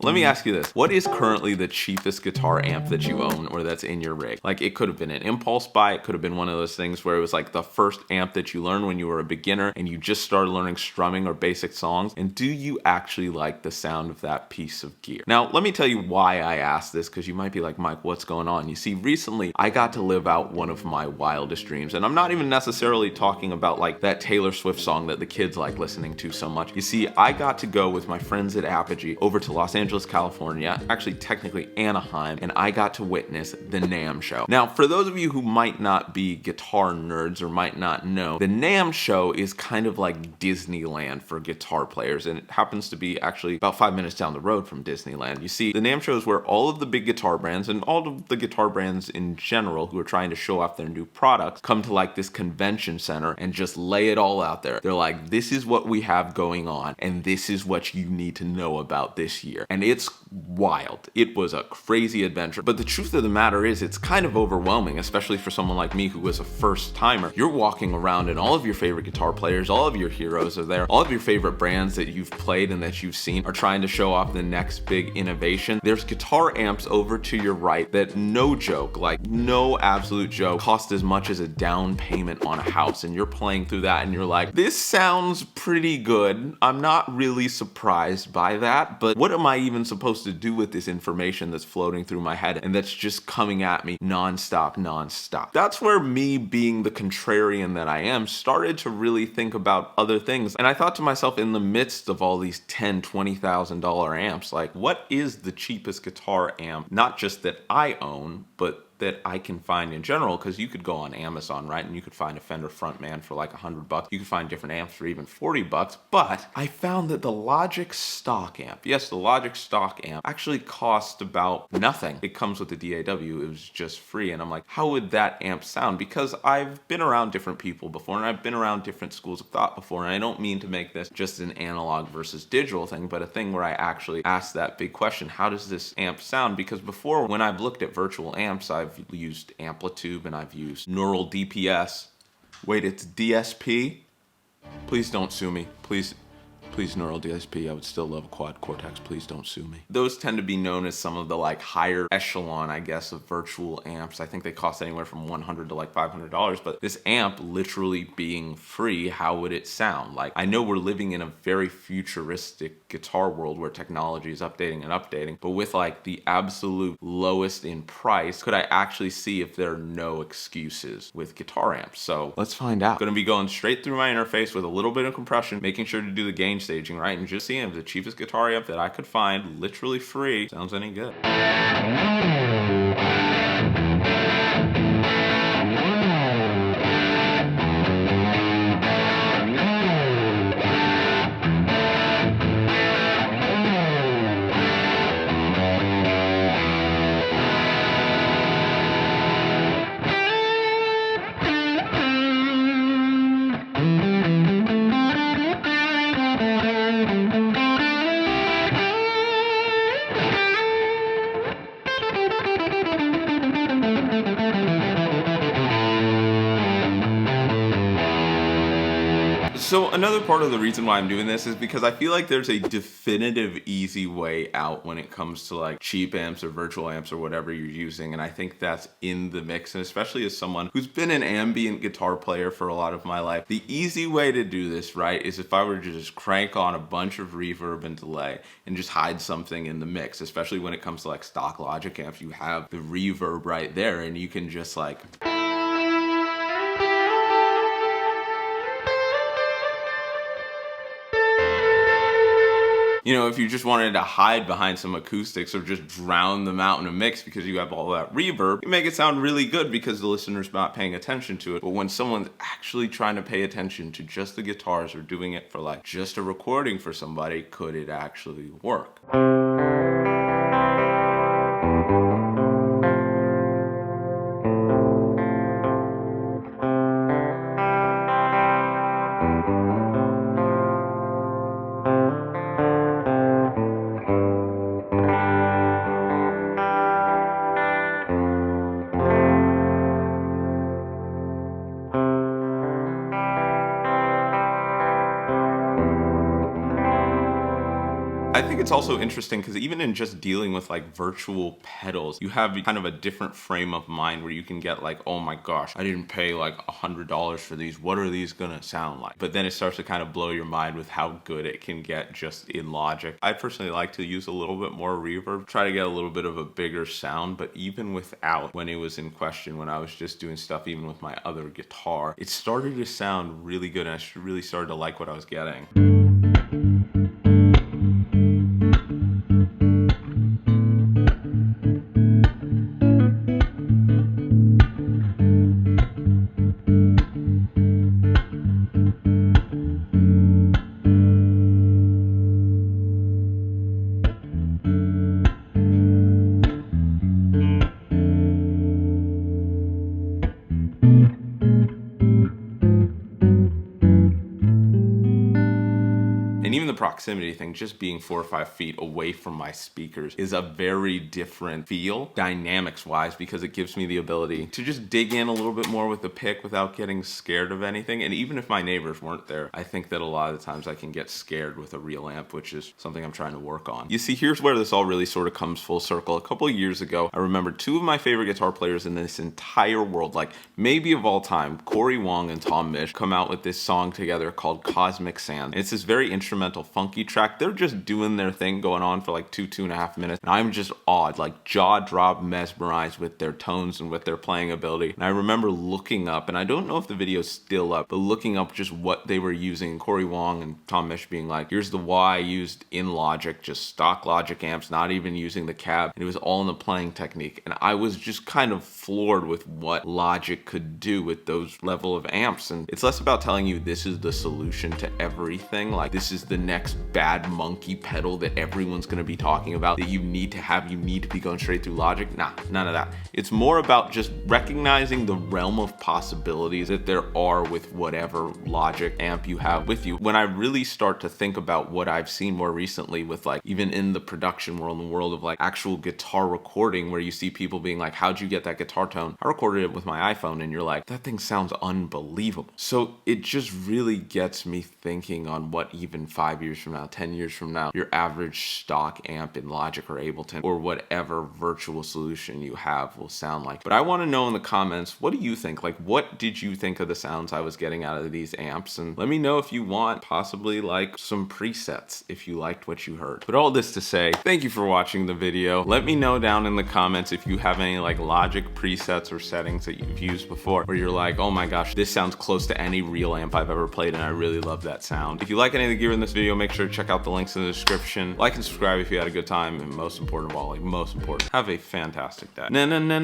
Let me ask you this. What is currently the cheapest guitar amp that you own or that's in your rig? Like, it could have been an impulse buy. It could have been one of those things where it was like the first amp that you learned when you were a beginner and you just started learning strumming or basic songs. And do you actually like the sound of that piece of gear? Now, let me tell you why I asked this, because you might be like, Mike, what's going on? You see, recently I got to live out one of my wildest dreams. And I'm not even necessarily talking about like that Taylor Swift song that the kids like listening to so much. You see, I got to go with my friends at Apogee over to Los Angeles, California, actually technically Anaheim, and I got to witness the NAMM show. Now, for those of you who might not be guitar nerds or might not know, the NAMM show is kind of like Disneyland for guitar players, and it happens to be actually about 5 minutes down the road from Disneyland. You see, the NAMM show is where all of the big guitar brands and all of the guitar brands in general who are trying to show off their new products come to like this convention center and just lay it all out there. They're like, this is what we have going on, and this is what you need to know about this year. And it's wild. It was a crazy adventure. But the truth of the matter is, it's kind of overwhelming, especially for someone like me who was a first timer. You're walking around and all of your favorite guitar players, all of your heroes are there. All of your favorite brands that you've played and that you've seen are trying to show off the next big innovation. There's guitar amps over to your right that, no joke, like no absolute joke, cost as much as a down payment on a house. And you're playing through that and you're like, this sounds pretty good. I'm not really surprised by that, but what am I even supposed to do with this information that's floating through my head and that's just coming at me nonstop? That's where me, being the contrarian that I am, started to really think about other things. And I thought to myself, in the midst of all these $10,000, $20,000 amps, like, what is the cheapest guitar amp, not just that I own, but that I can find in general? Because you could go on Amazon, right, and you could find a Fender Frontman for like $100. You could find different amps for even $40. But I found that the Logic stock amp, yes, the Logic stock amp, actually cost about nothing. It comes with the DAW. It was just free. And I'm like, how would that amp sound? Because I've been around different people before, and I've been around different schools of thought before. And I don't mean to make this just an analog versus digital thing, but a thing where I actually ask that big question: how does this amp sound? Because before, when I've looked at virtual amps, I've used Amplitude and I've used Neural DPS. Wait, it's DSP? Please don't sue me. Please Neural DSP. I would still love a quad cortex. Please don't sue me. Those tend to be known as some of the like higher echelon, I guess, of virtual amps. I think they cost anywhere from $100 to like $500. But this amp literally being free, how would it sound? Like, I know we're living in a very futuristic guitar world where technology is updating and updating, but with like the absolute lowest in price, could I actually see if there are no excuses with guitar amps? So let's find out. Gonna be going straight through my interface with a little bit of compression, making sure to do the gain staging right, and just seeing if the cheapest guitar amp that I could find, literally free, sounds any good. So another part of the reason why I'm doing this is because I feel like there's a definitive easy way out when it comes to like cheap amps or virtual amps or whatever you're using, and I think that's in the mix. And especially as someone who's been an ambient guitar player for a lot of my life, the easy way to do this, right, is if I were to just crank on a bunch of reverb and delay and just hide something in the mix. Especially when it comes to like stock Logic amps, you have the reverb right there and you can just like, you know, if you just wanted to hide behind some acoustics or just drown them out in a mix because you have all that reverb, you make it sound really good because the listener's not paying attention to it. But when someone's actually trying to pay attention to just the guitars or doing it for like just a recording for somebody, could it actually work? I think it's also interesting because even in just dealing with like virtual pedals, you have kind of a different frame of mind where you can get like, oh my gosh, I didn't pay like $100 for these. What are these gonna sound like? But then it starts to kind of blow your mind with how good it can get just in Logic. I personally like to use a little bit more reverb, try to get a little bit of a bigger sound, but even without, when it was in question, when I was just doing stuff even with my other guitar, it started to sound really good and I really started to like what I was getting. And even the proximity thing, just being 4 or 5 feet away from my speakers, is a very different feel, dynamics-wise, because it gives me the ability to just dig in a little bit more with the pick without getting scared of anything. And even if my neighbors weren't there, I think that a lot of the times I can get scared with a real amp, which is something I'm trying to work on. You see, here's where this all really sort of comes full circle. A couple of years ago, I remember 2 of my favorite guitar players in this entire world, like maybe of all time, Corey Wong and Tom Misch, come out with this song together called Cosmic Sand. And it's this very instrumental funky track. They're just doing their thing going on for like 2.5 minutes. And I'm just awed, like jaw drop, mesmerized with their tones and with their playing ability. And I remember looking up, and I don't know if the video's still up, but looking up just what they were using. Corey Wong and Tom Misch being like, here's the why I used in Logic, just stock Logic amps, not even using the cab. And it was all in the playing technique. And I was just kind of floored with what Logic could do with those level of amps. And it's less about telling you this is the solution to everything, like this is the next bad monkey pedal that everyone's going to be talking about, that you need to have, you need to be going straight through Logic. Nah, none of that. It's more about just recognizing the realm of possibilities that there are with whatever Logic amp you have with you. When I really start to think about what I've seen more recently with like, even in the production world, in the world of like actual guitar recording, where you see people being like, how'd you get that guitar tone? I recorded it with my iPhone, and you're like, that thing sounds unbelievable. So it just really gets me thinking on what even 5 years from now, 10 years from now, your average stock amp in Logic or Ableton or whatever virtual solution you have will sound like. But I want to know in the comments, what do you think? Like, what did you think of the sounds I was getting out of these amps? And let me know if you want possibly like some presets if you liked what you heard. But all this to say, thank you for watching the video. Let me know down in the comments if you have any like Logic presets or settings that you've used before where you're like, oh my gosh, this sounds close to any real amp I've ever played and I really love that sound. If you like any of the gear in this video, make sure to check out the links in the description. Like and subscribe if you had a good time, and most important of all, like most important, have a fantastic day. NAMM.